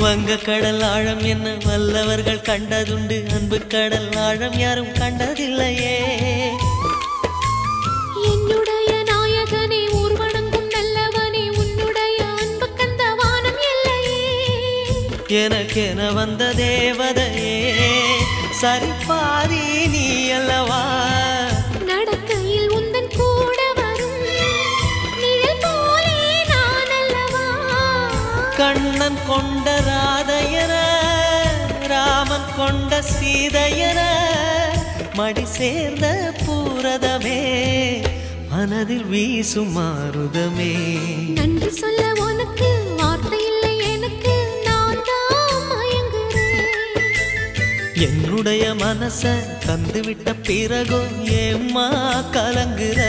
வங்க கடல் ஆழம் என்ன வல்லவர்கள் கண்டதுண்டு, அன்பு கடல் ஆழம் யாரும் கண்டதில்லையே. என்னுடைய நாயகனே ஊர்வணங்கும் நல்லவனே, உன்னுடைய அன்பு கந்த வானம் எல்லையே. எனக்கென வந்த தேவதையே சரிபாதி நீ அல்லவா. நடக்கையில் உந்தன் கூட வரும் நிழல் போலே நான் அல்லவா. கண்ணன் கொண்ட ராதையர ராமன் கொண்ட சீதையர மடி சேர்ந்த பூரதமே மனதில் வீசும் மாருதமே. நன்றி சொல்ல உனக்கு வார்த்தை இல்லை எனக்கு, நான் தான் மயங்குறேன். என்னுடைய மனச தந்துவிட்ட பிறகும் ஏம்மா கலங்குற.